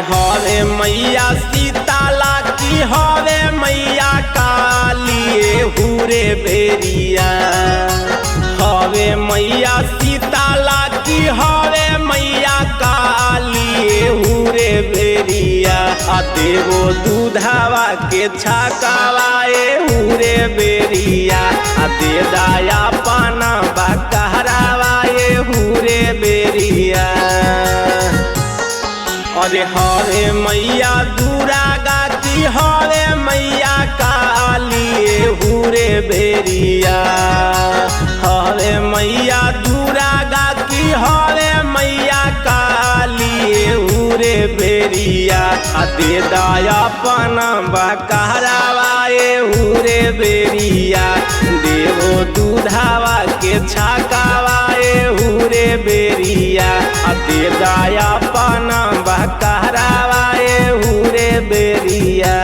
हवे मैया सीताला की हवे मैया काली हुरे बेरिया। हवे मैया सीताला की हवे मैया काली हुरे बेरिया। देवो दूधावा के छकावाए हुरे बेरिया। दे दाया पाना बकहरावाए हुरे बेरिया। अरे हवे मैया दुरागा की हवे मैया काली हुरे बेरिया। हवे मैया दुरागा की हवे मैया काली हुरे बेरिया। दे दाया पना बकहरावाए हुरे बेरिया। देवो दूधावा के छकावाए हुरे बेरिया। दे दाया पना बकहरावाए हुरे बेरिया।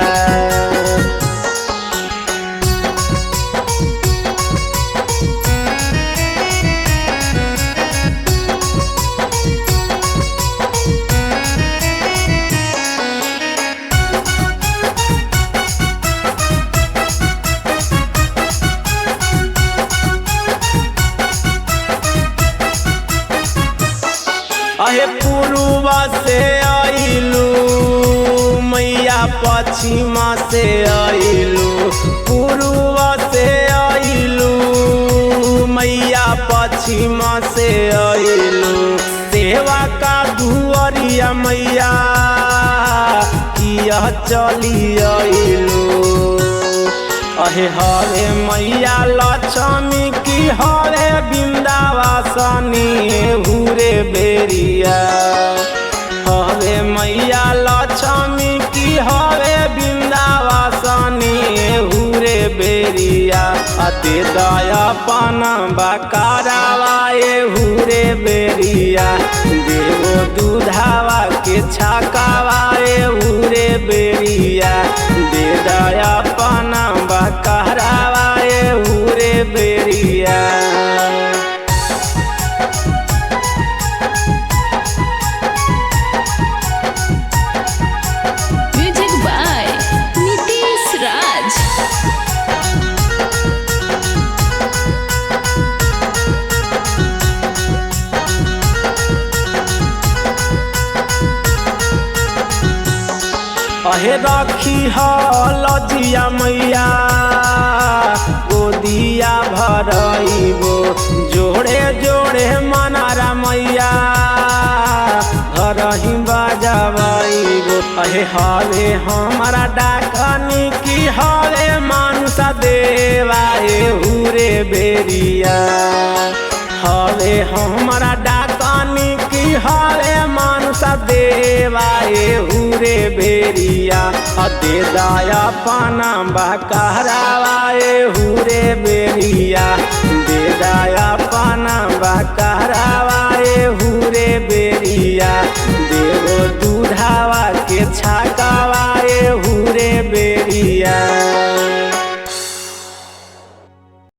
अहे पूर्वा से आइलू मैया पश्चिमा से आइलू। पूर्वा से आइलू मैया पश्चिमा से आइलू। सेवा का दुआरिया मैया किया चली आइलू। अहे हरे मैया लक्ष्मी की हरे बिंदावासनी हुरे बेरिया। हरे मैया लक्ष्मी की हरे बिंदावासनी हुरे बेरिया। अति दया पाना बकरावाए हुरे बेरिया। देवो दूधावा के छकावाए हुरे बेरिया। दे दया पाना बकरावाए हुरे बेरिया। म्यूजिक बाय नीतीश राज। अहे रखी लजिया मैया गोदिया भरइबो। जोड़े जोड़े मनारा मैया घरही बजबइबो। अहे हवे हमारा डाकनी की हवे मानसा देवाए हुरे बेरिया। हवे हमारा डाकनी की हवे मानसा देवाए हुरे बेरिया। दे दाया पाना बकहरावाए हुरे बेरिया। दे दाया पाना बकहरावाए हुरे बेरिया। देवो दूधावा के छका